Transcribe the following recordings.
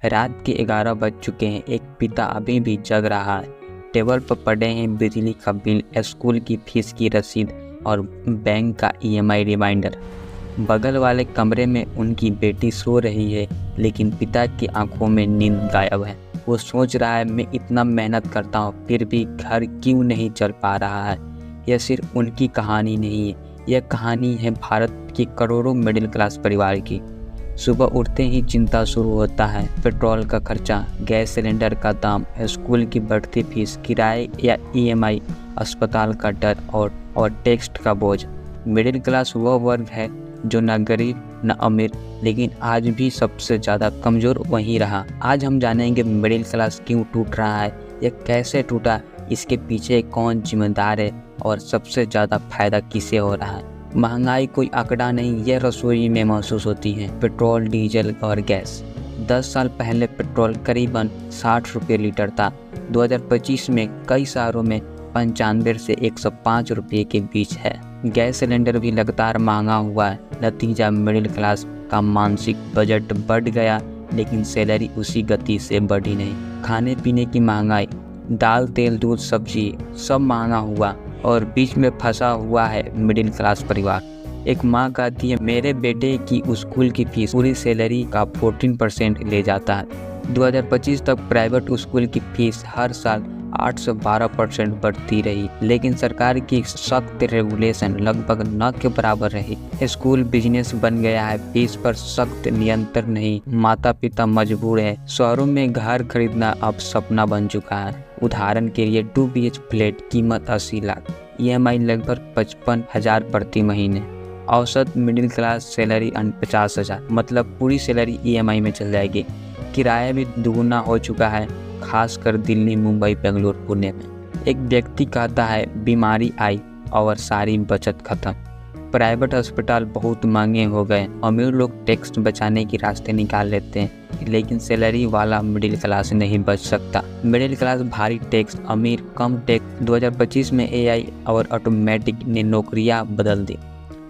रात के 11 बज चुके हैं। एक पिता अभी भी जग रहा है। टेबल पर पड़े हैं बिजली का बिल, स्कूल की फीस की रसीद और बैंक का ईएमआई रिमाइंडर। बगल वाले कमरे में उनकी बेटी सो रही है, लेकिन पिता की आंखों में नींद गायब है। वो सोच रहा है, मैं इतना मेहनत करता हूँ फिर भी घर क्यों नहीं चल पा रहा है। यह सिर्फ उनकी कहानी नहीं है, यह कहानी है भारत के करोड़ों मिडिल क्लास परिवार की। सुबह उठते ही चिंता शुरू होता है। पेट्रोल का खर्चा, गैस सिलेंडर का दाम, स्कूल की बढ़ती फीस, किराए या ईएमआई, अस्पताल का डर और टैक्स का बोझ। मिडिल क्लास वह वर्ग है जो न गरीब न अमीर, लेकिन आज भी सबसे ज़्यादा कमज़ोर वहीं रहा। आज हम जानेंगे मिडिल क्लास क्यों टूट रहा है, यह कैसे टूटा, इसके पीछे कौन जिम्मेदार है और सबसे ज़्यादा फायदा किसे हो रहा है। महंगाई कोई आंकड़ा नहीं, यह रसोई में महसूस होती है। पेट्रोल, डीजल और गैस। 10 साल पहले पेट्रोल करीबन 60 रुपये लीटर था। 2025 में कई शहरों में 95 से 105 रुपये के बीच है। गैस सिलेंडर भी लगातार महंगा हुआ है। नतीजा, मिडिल क्लास का मानसिक बजट बढ़ गया, लेकिन सैलरी उसी गति से बढ़ी नहीं। खाने पीने की महंगाई, दाल, तेल, दूध, सब्जी सब महंगा हुआ और बीच में फंसा हुआ है मिडिल क्लास परिवार। एक माँ कहती है, मेरे बेटे की स्कूल की फीस पूरी सैलरी का 14% ले जाता है। 2025 तक प्राइवेट स्कूल की फीस हर साल 8 से 12% बढ़ती रही, लेकिन सरकार की सख्त रेगुलेशन लगभग न के बराबर रही। स्कूल बिजनेस बन गया है, फीस पर सख्त नियंत्रण नहीं। माता पिता मजबूर है। शहरों में घर खरीदना अब सपना बन चुका है। उदाहरण के लिए 2 BH फ्लैट कीमत 80 लाख, ईएमआई लगभग 55,000 प्रति महीने। औसत मिडिल क्लास सैलरी 50,000, मतलब पूरी सैलरी ईएमआई में चल जाएगी। किराया भी दुगुना हो चुका है, खासकर दिल्ली, मुंबई, बेंगलुरु, पुणे में। एक व्यक्ति कहता है, बीमारी आई और सारी बचत खत्म। प्राइवेट अस्पताल बहुत महंगे हो गए। अमीर लोग टैक्स बचाने के रास्ते निकाल लेते हैं, लेकिन सैलरी वाला मिडिल क्लास नहीं बच सकता। मिडिल क्लास भारी टैक्स, अमीर कम टैक्स। 2025 में एआई और ऑटोमेटिक ने नौकरियां बदल दी।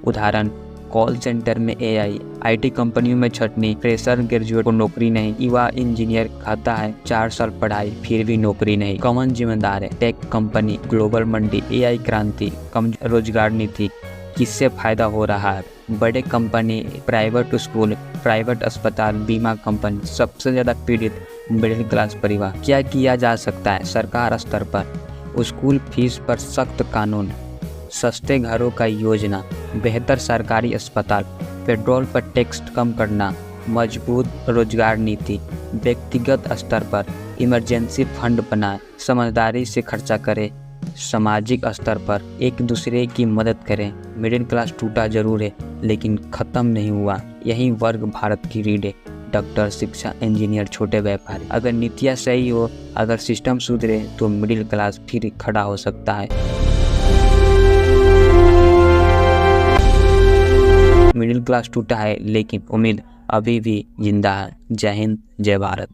उदाहरण, कॉल सेंटर में एआई, आईटी कंपनियों में छटनी, फ्रेशर ग्रेजुएट को नौकरी नहीं। युवा इंजीनियर खाता है 4 साल पढ़ाई फिर भी नौकरी नहीं। कौन जिम्मेदार है? टेक कंपनी, ग्लोबल मंडी, एआई क्रांति, कम रोजगार नीति। किससे फायदा हो रहा है? बड़े कंपनी, प्राइवेट स्कूल, प्राइवेट अस्पताल, बीमा कंपनी। सबसे ज़्यादा पीड़ित मिडिल क्लास परिवार। क्या किया जा सकता है? सरकार स्तर पर स्कूल फीस पर सख्त कानून, सस्ते घरों का योजना, बेहतर सरकारी अस्पताल, पेट्रोल पर टैक्स कम करना, मजबूत रोजगार नीति। व्यक्तिगत स्तर पर इमरजेंसी फंड बनाए, समझदारी से खर्चा करें। सामाजिक स्तर पर एक दूसरे की मदद करें। मिडिल क्लास टूटा जरूर है, लेकिन ख़त्म नहीं हुआ। यही वर्ग भारत की रीढ़ है। डॉक्टर, शिक्षा, इंजीनियर, छोटे व्यापारी। अगर नीतियाँ सही हो, अगर सिस्टम सुधरे, तो मिडिल क्लास फिर खड़ा हो सकता है। मिडिल क्लास टूटा है, लेकिन उम्मीद अभी भी जिंदा है। जय हिंद, जय भारत।